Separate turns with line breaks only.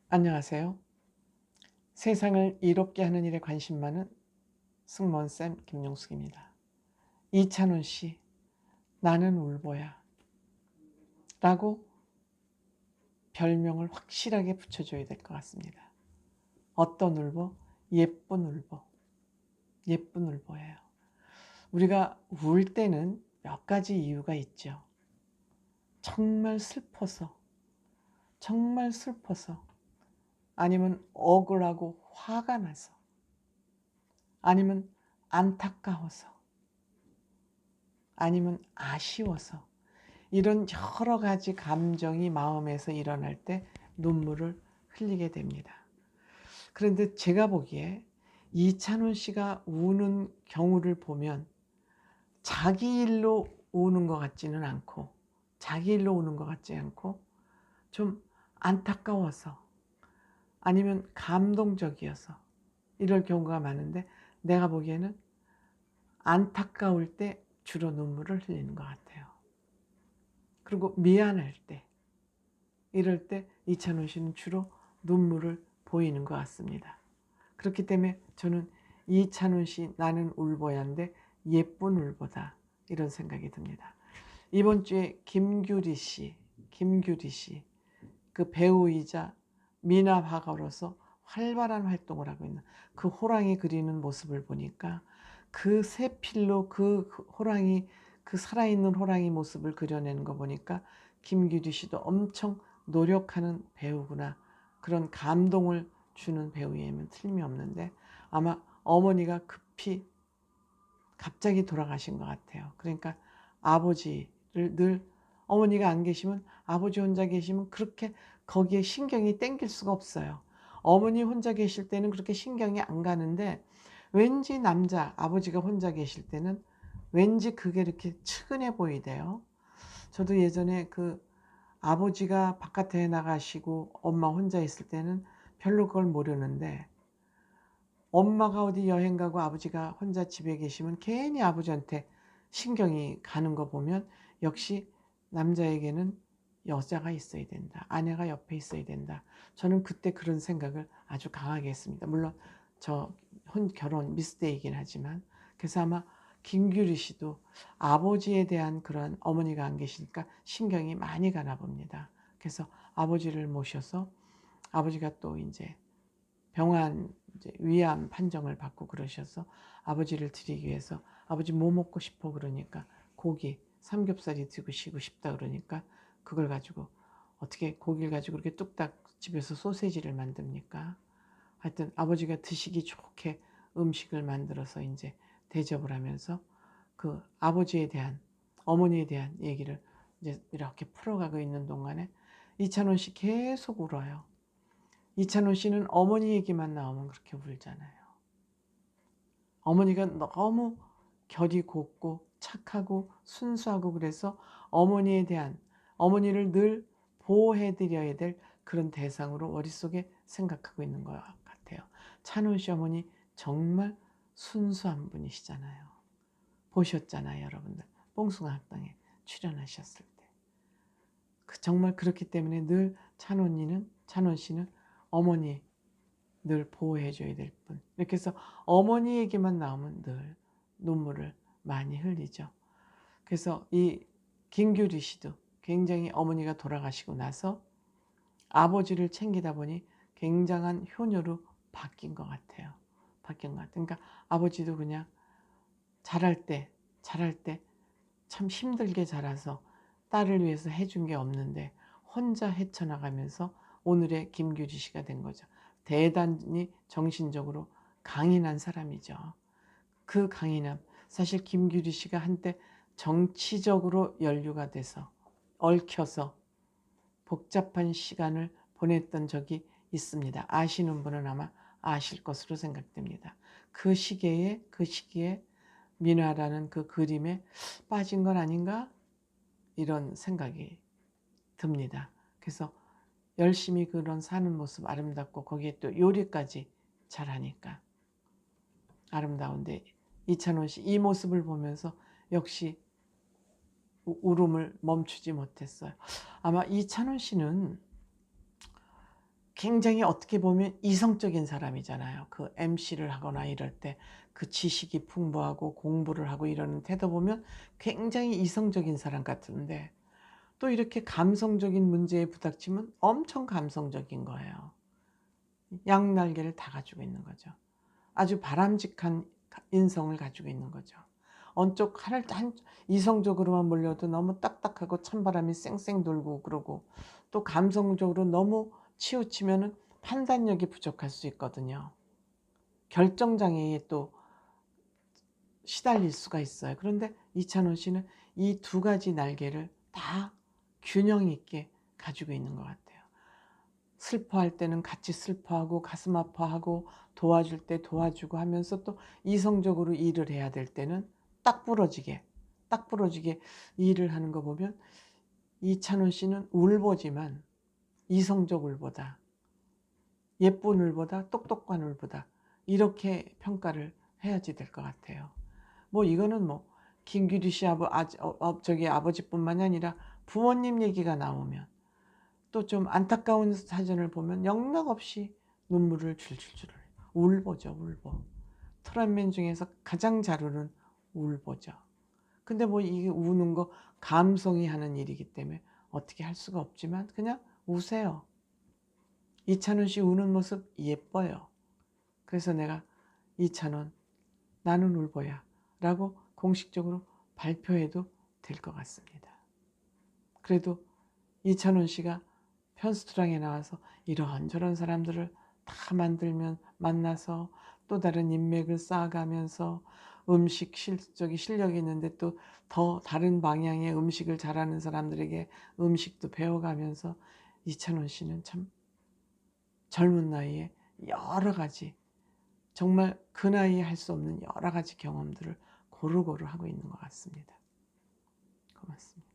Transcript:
안녕하세요. 세상을 이롭게 하는 일에 관심 많은 승무원쌤 김용숙입니다. 이찬원 씨, 나는 울보야 라고 별명을 확실하게 붙여줘야 될 것 같습니다. 어떤 울보? 예쁜 울보. 예쁜 울보예요. 우리가 울 때는 몇 가지 이유가 있죠. 정말 슬퍼서, 정말 슬퍼서, 아니면 억울하고 화가 나서, 아니면 안타까워서, 아니면 아쉬워서, 이런 여러 가지 감정이 마음에서 일어날 때 눈물을 흘리게 됩니다. 그런데 제가 보기에 이찬원 씨가 우는 경우를 보면 자기 일로 우는 것 같지는 않고, 자기 일로 우는 것 같지 않고, 좀 안타까워서, 아니면 감동적이어서 이럴 경우가 많은데, 내가 보기에는 안타까울 때 주로 눈물을 흘리는 것 같아요. 그리고 미안할 때, 이럴 때 이찬원 씨는 주로 눈물을 보이는 것 같습니다. 그렇기 때문에 저는 이찬원 씨 나는 울보야인데 예쁜 울보다, 이런 생각이 듭니다. 이번 주에 김규리 씨, 그 배우이자 미나 화가로서 활발한 활동을 하고 있는 그 호랑이 그리는 모습을 보니까, 그 세필로 그 호랑이, 그 살아있는 호랑이 모습을 그려내는 거 보니까 김규리 씨도 엄청 노력하는 배우구나, 그런 감동을 주는 배우이면 틀림이 없는데, 아마 어머니가 급히 갑자기 돌아가신 것 같아요. 그러니까 아버지를 늘, 어머니가 안 계시면, 아버지 혼자 계시면 그렇게 거기에 신경이 땡길 수가 없어요. 어머니 혼자 계실 때는 그렇게 신경이 안 가는데, 왠지 아버지가 혼자 계실 때는 왠지 그게 이렇게 측은해 보이대요. 저도 예전에 그 아버지가 바깥에 나가시고 엄마 혼자 있을 때는 별로 그걸 모르는데, 엄마가 어디 여행 가고 아버지가 혼자 집에 계시면 괜히 아버지한테 신경이 가는 거 보면, 역시 남자에게는 여자가 있어야 된다, 아내가 옆에 있어야 된다. 저는 그때 그런 생각을 아주 강하게 했습니다. 물론 저 결혼 미스때이긴 하지만. 그래서 아마 김규리 씨도 아버지에 대한 그런, 어머니가 안 계시니까 신경이 많이 가나 봅니다. 그래서 아버지를 모셔서, 아버지가 또 이제 병원 이제 위암 판정을 받고 그러셔서 아버지를 드리기 위해서, 아버지 뭐 먹고 싶어 그러니까 고기, 삼겹살이 드시고 싶다 그러니까, 그걸 가지고 어떻게 고기를 가지고 그렇게 뚝딱 집에서 소세지를 만듭니까? 하여튼 아버지가 드시기 좋게 음식을 만들어서 이제 대접을 하면서 그 아버지에 대한, 어머니에 대한 얘기를 이제 이렇게 풀어가고 있는 동안에 이찬원 씨 계속 울어요. 이찬원 씨는 어머니 얘기만 나오면 그렇게 울잖아요. 어머니가 너무 결이 곱고 착하고 순수하고, 그래서 어머니에 대한, 어머니를 늘 보호해드려야 될 그런 대상으로 머릿속에 생각하고 있는 것 같아요. 찬원 씨 어머니 정말 순수한 분이시잖아요. 보셨잖아요, 여러분들. 뽕숭아 학당에 출연하셨을 때. 정말 그렇기 때문에 늘 찬원 씨는 어머니 늘 보호해줘야 될 분. 이렇게 해서 어머니 얘기만 나오면 늘 눈물을 많이 흘리죠. 그래서 이 김규리 씨도 굉장히 어머니가 돌아가시고 나서 아버지를 챙기다 보니 굉장한 효녀로 바뀐 것 같아요. 그러니까 아버지도 그냥 자랄 때 참 힘들게 자라서 딸을 위해서 해준 게 없는데 혼자 헤쳐나가면서 오늘의 김규리 씨가 된 거죠. 대단히 정신적으로 강인한 사람이죠. 그 강인함, 사실 김규리 씨가 한때 정치적으로 연루가 돼서 얽혀서 복잡한 시간을 보냈던 적이 있습니다. 아시는 분은 아마 아실 것으로 생각됩니다. 그 시기에 민화라는 그 그림에 빠진 건 아닌가, 이런 생각이 듭니다. 그래서 열심히 그런 사는 모습 아름답고, 거기에 또 요리까지 잘하니까 아름다운데, 이찬원 씨 이 모습을 보면서 역시 울음을 멈추지 못했어요. 아마 이찬원 씨는 굉장히 어떻게 보면 이성적인 사람이잖아요. 그 MC를 하거나 이럴 때 그 지식이 풍부하고 공부를 하고 이러는 태도 보면 굉장히 이성적인 사람 같은데 또 이렇게 감성적인 문제에 부닥치면 엄청 감성적인 거예요. 양날개를 다 가지고 있는 거죠. 아주 바람직한 인성을 가지고 있는 거죠. 언쪽 이성적으로만 몰려도 너무 딱딱하고 찬바람이 쌩쌩 돌고 그러고 또 감성적으로 너무 치우치면은 판단력이 부족할 수 있거든요. 결정장애에 또 시달릴 수가 있어요. 그런데 이찬원 씨는 이 두 가지 날개를 다 균형 있게 가지고 있는 것 같아요. 슬퍼할 때는 같이 슬퍼하고 가슴 아파하고 도와줄 때 도와주고 하면서 또 이성적으로 일을 해야 될 때는 딱 부러지게 일을 하는 거 보면 이찬원 씨는 울보지만 이성적 울보다 예쁜 울보다 똑똑한 울보다 이렇게 평가를 해야지 될 것 같아요. 뭐 이거는 뭐 김규리 씨 아버지뿐만이 아니라 부모님 얘기가 나오면 또 좀 안타까운 사진을 보면 영락없이 눈물을 줄줄줄 울보죠, 울보. 트롯맨 중에서 가장 잘 우는 울보죠. 근데 뭐 이게 우는 거 감성이 하는 일이기 때문에 어떻게 할 수가 없지만 그냥 우세요. 이찬원 씨 우는 모습 예뻐요. 그래서 내가 이찬원 나는 울보야 라고 공식적으로 발표해도 될 것 같습니다. 그래도 이찬원 씨가 편스토랑에 나와서 이런저런 사람들을 다 만나서 또 다른 인맥을 쌓아가면서 음식 실력이 있는데 또 더 다른 방향의 음식을 잘하는 사람들에게 음식도 배워가면서 이찬원 씨는 참 젊은 나이에 여러 가지 정말 그 나이에 할 수 없는 여러 가지 경험들을 고루고루 하고 있는 것 같습니다. 고맙습니다.